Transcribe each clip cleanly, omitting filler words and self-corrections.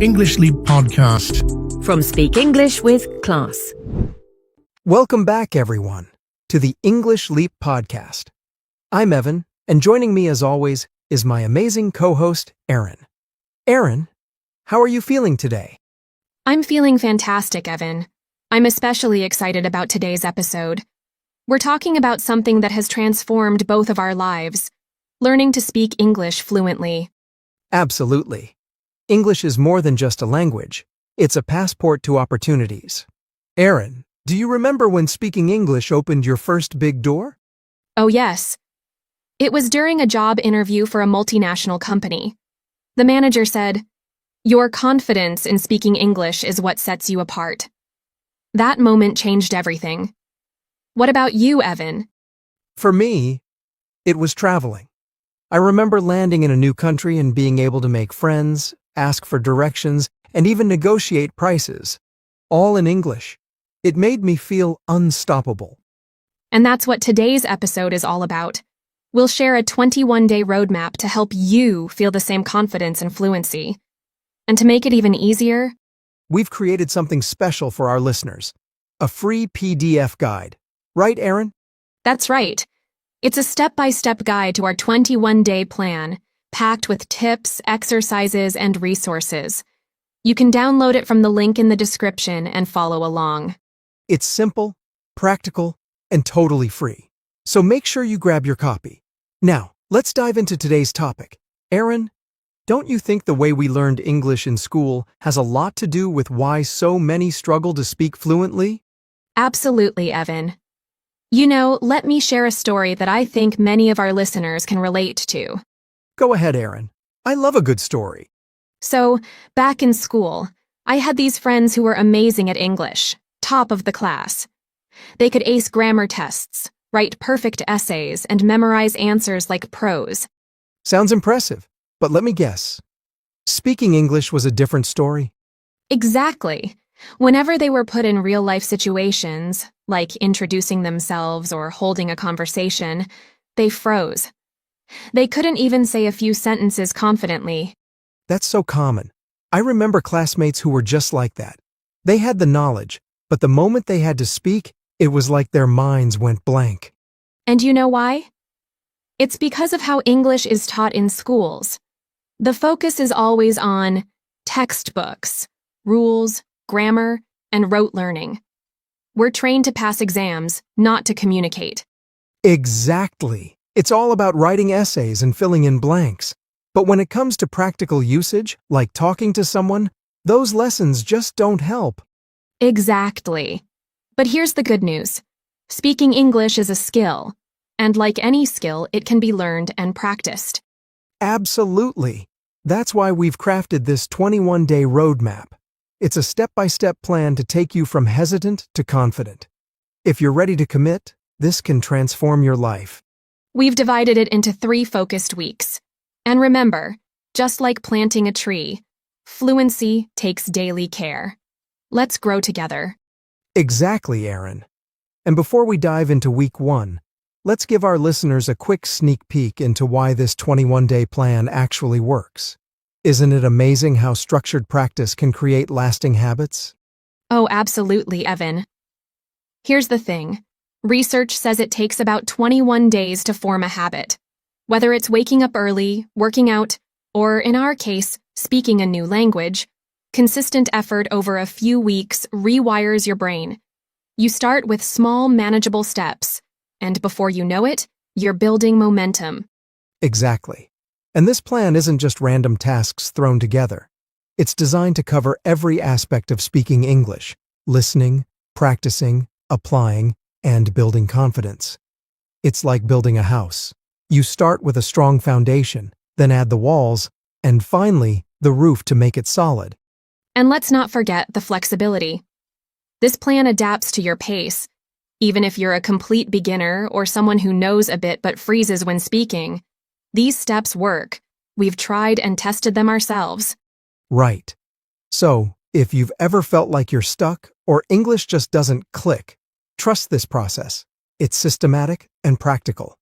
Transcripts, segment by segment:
English Leap Podcast. From Speak English with Class. Welcome back, everyone, to the English Leap Podcast. I'm Evan, and joining me as always is my amazing co-host, Erin. Erin, how are you feeling today? I'm feeling fantastic, Evan. I'm especially excited about today's episode. We're talking about something that has transformed both of our lives, learning to speak English fluently. Absolutely. English is more than just a language. It's a passport to opportunities. Erin, do you remember when speaking English opened your first big door? Oh, yes. It was during a job interview for a multinational company. The manager said, "Your confidence in speaking English is what sets you apart." That moment changed everything. What about you, Evan? For me, it was traveling. I remember landing in a new country and being able to make friends, ask for directions, and even negotiate prices, all in English. It made me feel unstoppable. And that's what today's episode is all about. We'll share a 21-day roadmap to help you feel the same confidence and fluency. And to make it even easier, We've created something special for our listeners, a free PDF guide. Right, Erin? that's right. It's a step-by-step guide to our 21-day plan, packed with tips, exercises, and resources. You can download it from the link in the description and follow along. It's simple, practical, and totally free. So make sure you grab your copy. Now, let's dive into today's topic. Erin, don't you think the way we learned English in school has a lot to do with why so many struggle to speak fluently? Absolutely, Evan. You know, let me share a story that I think many of our listeners can relate to. Go ahead, Erin. I love a good story. So, back in school, I had these friends who were amazing at English, top of the class. They could ace grammar tests, write perfect essays, and memorize answers like pros. Sounds impressive, but let me guess. Speaking English was a different story? Exactly. Whenever they were put in real-life situations, like introducing themselves or holding a conversation, they froze. They couldn't even say a few sentences confidently. That's so common. I remember classmates who were just like that. They had the knowledge, but the moment they had to speak, it was like their minds went blank. And you know why? It's because of how English is taught in schools. The focus is always on textbooks, rules, grammar, and rote learning. We're trained to pass exams, not to communicate. Exactly. It's all about writing essays and filling in blanks. But when it comes to practical usage, like talking to someone, those lessons just don't help. Exactly. But here's the good news. Speaking English is a skill, and like any skill, it can be learned and practiced. Absolutely. That's why we've crafted this 21-day roadmap. It's a step-by-step plan to take you from hesitant to confident. If you're ready to commit, this can transform your life. We've divided it into 3 focused weeks. And remember, just like planting a tree, fluency takes daily care. Let's grow together. Exactly, Erin. And before we dive into week 1, let's give our listeners a quick sneak peek into why this 21-day plan actually works. Isn't it amazing how structured practice can create lasting habits? Oh, absolutely, Evan. Here's the thing. Research says it takes about 21 days to form a habit. Whether it's waking up early, working out, or in our case, speaking a new language, consistent effort over a few weeks rewires your brain. You start with small, manageable steps, and before you know it, you're building momentum. Exactly. And this plan isn't just random tasks thrown together. It's designed to cover every aspect of speaking English: listening, practicing, applying, and building confidence. It's like building a house. You start with a strong foundation, then add the walls, and finally, the roof to make it solid. And let's not forget the flexibility. This plan adapts to your pace. Even if you're a complete beginner or someone who knows a bit but freezes when speaking, these steps work. We've tried and tested them ourselves. Right. So, if you've ever felt like you're stuck or English just doesn't click, trust this process. It's systematic and practical.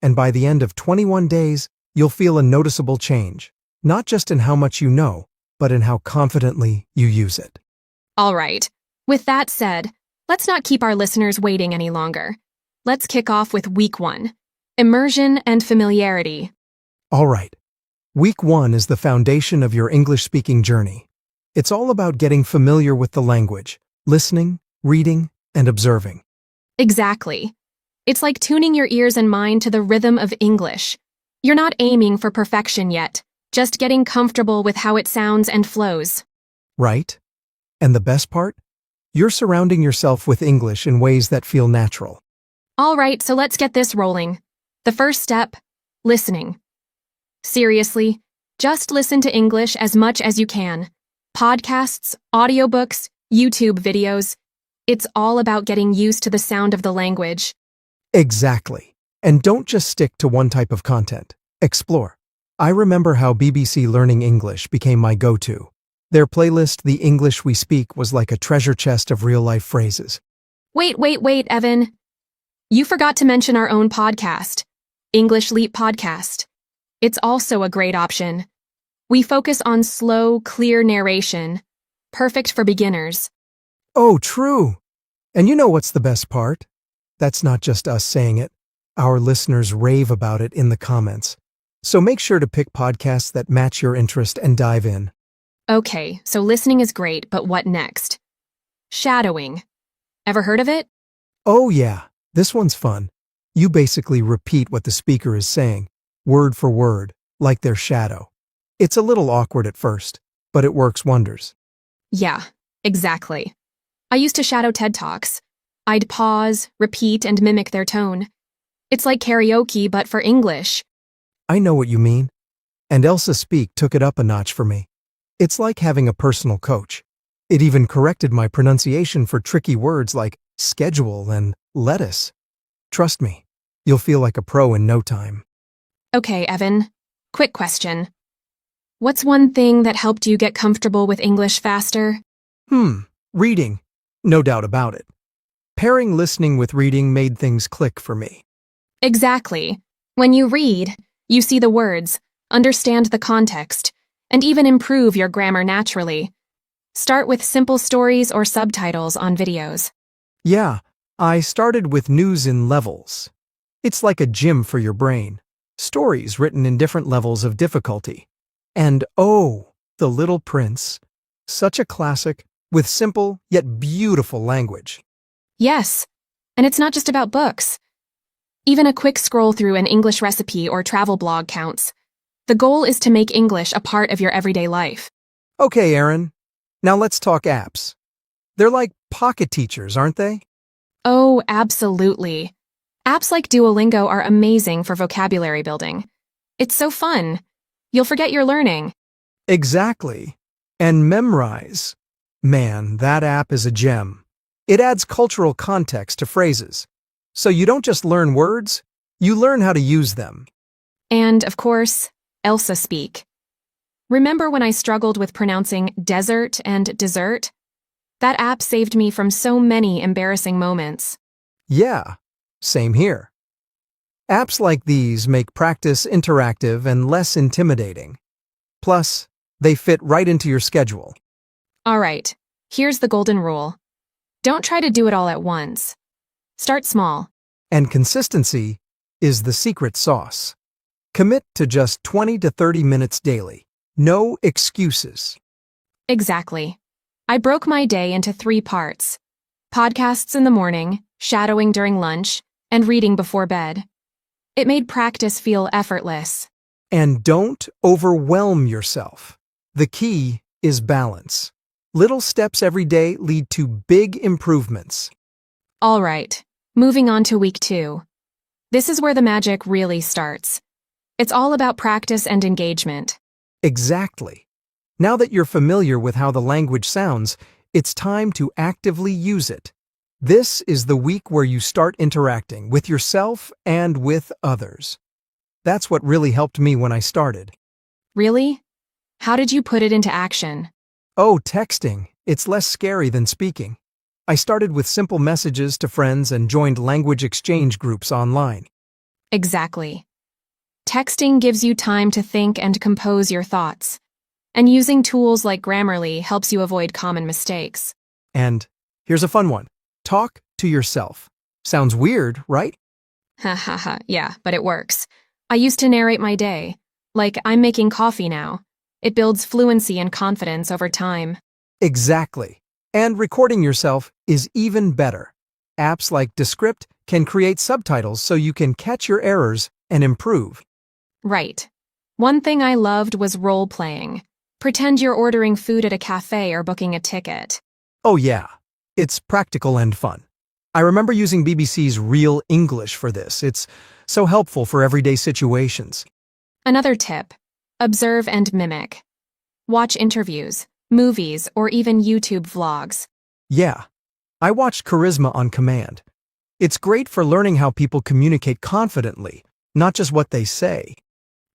And by the end of 21 days, you'll feel a noticeable change, not just in how much you know, but in how confidently you use it. All right. With that said, let's not keep our listeners waiting any longer. Let's kick off with Week 1, Immersion and Familiarity. All right. Week 1 is the foundation of your English-speaking journey. It's all about getting familiar with the language, listening, reading, and observing. Exactly. It's like tuning your ears and mind to the rhythm of English. You're not aiming for perfection yet, just getting comfortable with how it sounds and flows. Right? And the best part? You're surrounding yourself with English in ways that feel natural. All right, so let's get this rolling. The first step, listening. Seriously, just listen to English as much as you can. Podcasts, audiobooks, YouTube videos. It's all about getting used to the sound of the language. Exactly. And don't just stick to one type of content. Explore. I remember how BBC Learning English became my go-to. Their playlist, The English We Speak, was like a treasure chest of real-life phrases. Wait, Evan. You forgot to mention our own podcast, English Leap Podcast. It's also a great option. We focus on slow, clear narration, perfect for beginners. Oh, true. And you know what's the best part? That's not just us saying it. Our listeners rave about it in the comments. So make sure to pick podcasts that match your interest and dive in. Okay, so listening is great, but what next? Shadowing. Ever heard of it? Oh yeah, this one's fun. You basically repeat what the speaker is saying, word for word, like their shadow. It's a little awkward at first, but it works wonders. Yeah, exactly. I used to shadow TED Talks. I'd pause, repeat, and mimic their tone. It's like karaoke, but for English. I know what you mean. And Elsa Speak took it up a notch for me. It's like having a personal coach. It even corrected my pronunciation for tricky words like schedule and lettuce. Trust me, you'll feel like a pro in no time. Okay, Evan. Quick question. What's one thing that helped you get comfortable with English faster? Reading. No doubt about it. Pairing listening with reading made things click for me. Exactly. When you read, you see the words, understand the context, and even improve your grammar naturally. Start with simple stories or subtitles on videos. Yeah, I started with news in levels. It's like a gym for your brain. Stories written in different levels of difficulty. And oh, The Little Prince. Such a classic, with simple yet beautiful language. Yes, and it's not just about books. Even a quick scroll through an English recipe or travel blog counts. The goal is to make English a part of your everyday life. Okay, Aaron. Now let's talk apps. They're like pocket teachers, aren't they? Oh, absolutely. Apps like Duolingo are amazing for vocabulary building. It's so fun. You'll forget you're learning. Exactly. And Memrise. Man, that app is a gem. It adds cultural context to phrases. So you don't just learn words, you learn how to use them. And, of course, Elsa Speak. Remember when I struggled with pronouncing desert and dessert? That app saved me from so many embarrassing moments. Yeah, same here. Apps like these make practice interactive and less intimidating. Plus, they fit right into your schedule. All right, here's the golden rule. Don't try to do it all at once. Start small. And consistency is the secret sauce. Commit to just 20 to 30 minutes daily. No excuses. Exactly. I broke my day into 3 parts. Podcasts in the morning, shadowing during lunch, and reading before bed. It made practice feel effortless. And don't overwhelm yourself. The key is balance. Little steps every day lead to big improvements. All right, moving on to week 2. This is where the magic really starts. It's all about practice and engagement. Exactly. Now that you're familiar with how the language sounds, it's time to actively use it. This is the week where you start interacting with yourself and with others. That's what really helped me when I started. Really? How did you put it into action? Oh, texting. It's less scary than speaking. I started with simple messages to friends and joined language exchange groups online. Exactly. Texting gives you time to think and compose your thoughts. And using tools like Grammarly helps you avoid common mistakes. And here's a fun one. Talk to yourself. Sounds weird, right? Ha ha ha, yeah, but it works. I used to narrate my day. Like, I'm making coffee now. It builds fluency and confidence over time. Exactly. And recording yourself is even better. Apps like Descript can create subtitles so you can catch your errors and improve. Right. One thing I loved was role-playing. Pretend you're ordering food at a cafe or booking a ticket. Oh yeah, it's practical and fun. I remember using BBC's Real English for this. It's so helpful for everyday situations. Another tip: observe and mimic. Watch interviews, movies, or even YouTube vlogs. Yeah, I watched Charisma on Command. It's great for learning how people communicate confidently, not just what they say.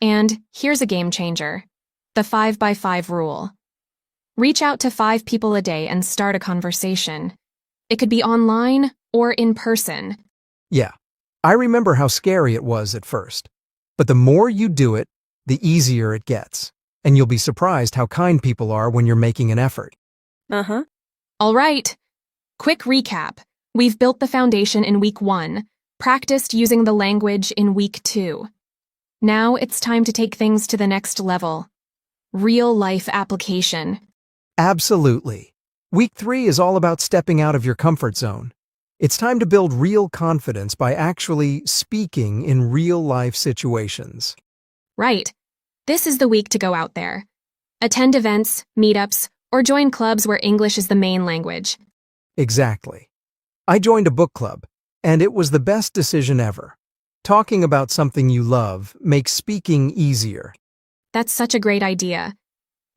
And here's a game changer: the 5x5 rule. Reach out to 5 people a day and start a conversation. It could be online or in person. Yeah, I remember how scary it was at first. But the more you do it, the easier it gets. And you'll be surprised how kind people are when you're making an effort. All right. Quick recap. We've built the foundation in week 1, practiced using the language in week 2. Now it's time to take things to the next level. Real-life application. Absolutely. Week 3 is all about stepping out of your comfort zone. It's time to build real confidence by actually speaking in real-life situations. Right. This is the week to go out there. Attend events, meetups, or join clubs where English is the main language. Exactly. I joined a book club, and it was the best decision ever. Talking about something you love makes speaking easier. That's such a great idea.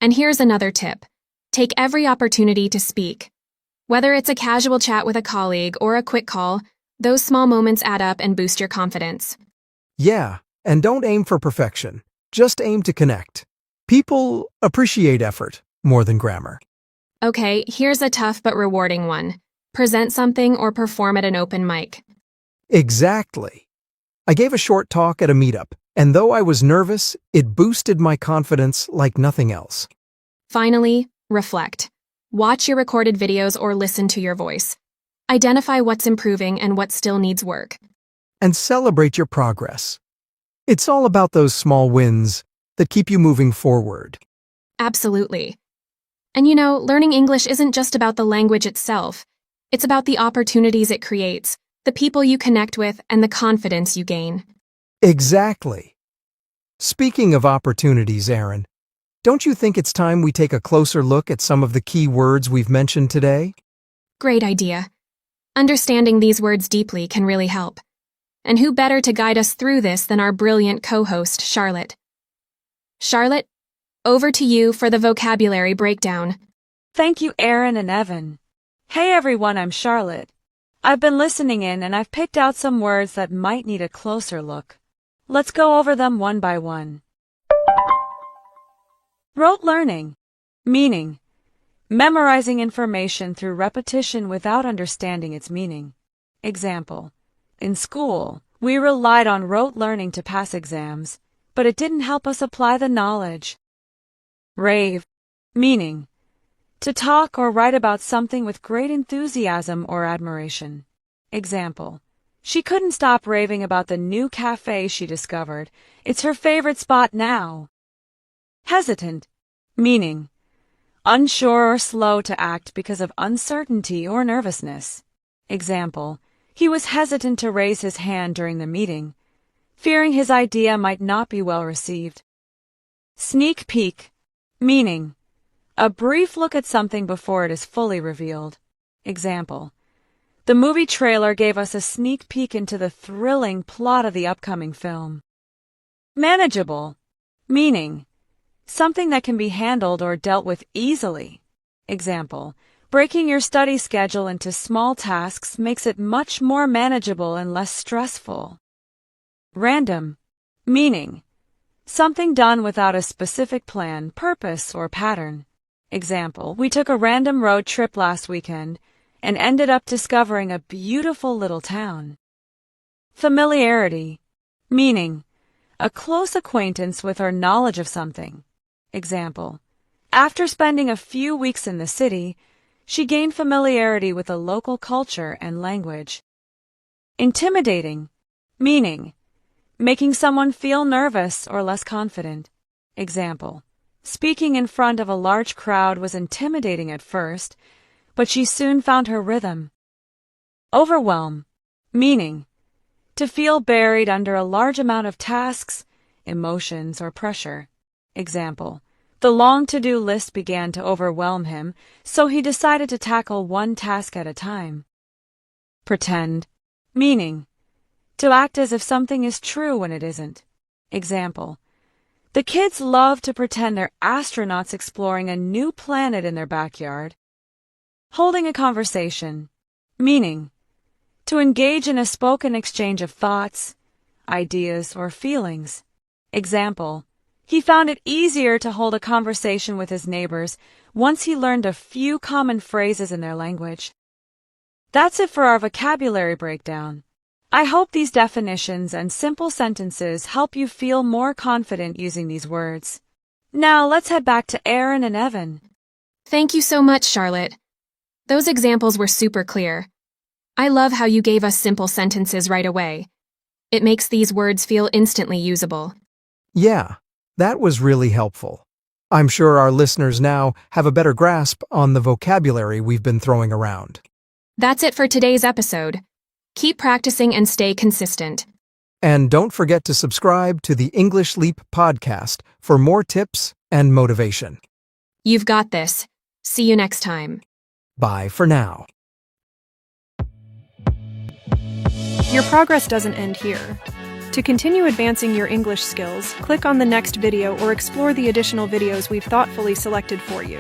And here's another tip. Take every opportunity to speak. Whether it's a casual chat with a colleague or a quick call, those small moments add up and boost your confidence. Yeah, and don't aim for perfection. Just aim to connect. People appreciate effort more than grammar. Okay, here's a tough but rewarding one. Present something or perform at an open mic. Exactly. I gave a short talk at a meetup, and though I was nervous, it boosted my confidence like nothing else. Finally, reflect. Watch your recorded videos or listen to your voice. Identify what's improving and what still needs work. And celebrate your progress. It's all about those small wins that keep you moving forward. Absolutely. And you know, learning English isn't just about the language itself. It's about the opportunities it creates, the people you connect with, and the confidence you gain. Exactly. Speaking of opportunities, Aaron, don't you think it's time we take a closer look at some of the key words we've mentioned today? Great idea. Understanding these words deeply can really help. And who better to guide us through this than our brilliant co-host, Charlotte? Charlotte, over to you for the vocabulary breakdown. Thank you, Aaron and Evan. Hey everyone, I'm Charlotte. I've been listening in and I've picked out some words that might need a closer look. Let's go over them one by one. Rote learning. Meaning: memorizing information through repetition without understanding its meaning. Example: in school, we relied on rote learning to pass exams, but it didn't help us apply the knowledge. Rave. Meaning: to talk or write about something with great enthusiasm or admiration. Example: she couldn't stop raving about the new cafe she discovered. It's her favorite spot now. Hesitant. Meaning: unsure or slow to act because of uncertainty or nervousness. Example: he was hesitant to raise his hand during the meeting, fearing his idea might not be well received. Sneak peek. Meaning: a brief look at something before it is fully revealed. Example: the movie trailer gave us a sneak peek into the thrilling plot of the upcoming film. Manageable. Meaning: something that can be handled or dealt with easily. Example: breaking your study schedule into small tasks makes it much more manageable and less stressful. Random. Meaning: something done without a specific plan, purpose, or pattern. Example: we took a random road trip last weekend and ended up discovering a beautiful little town. Familiarity. Meaning: a close acquaintance with or knowledge of something. Example: After spending a few weeks in the city, she gained familiarity with the local culture and language. Intimidating, meaning making someone feel nervous or less confident. Example, speaking in front of a large crowd was intimidating at first, but she soon found her rhythm. Overwhelm, meaning to feel buried under a large amount of tasks, emotions, or pressure. Example, the long to-do list began to overwhelm him, so he decided to tackle one task at a time. Pretend, meaning to act as if something is true when it isn't. Example, the kids love to pretend they're astronauts exploring a new planet in their backyard. Holding a conversation, meaning to engage in a spoken exchange of thoughts, ideas, or feelings. Example, he found it easier to hold a conversation with his neighbors once he learned a few common phrases in their language. That's it for our vocabulary breakdown. I hope these definitions and simple sentences help you feel more confident using these words. Now let's head back to Erin and Evan. Thank you so much, Charlotte. Those examples were super clear. I love how you gave us simple sentences right away. It makes these words feel instantly usable. Yeah, that was really helpful. I'm sure our listeners now have a better grasp on the vocabulary we've been throwing around. That's it for today's episode. Keep practicing and stay consistent. And don't forget to subscribe to the English Leap podcast for more tips and motivation. You've got this. See you next time. Bye for now. Your progress doesn't end here. To continue advancing your English skills, click on the next video or explore the additional videos we've thoughtfully selected for you.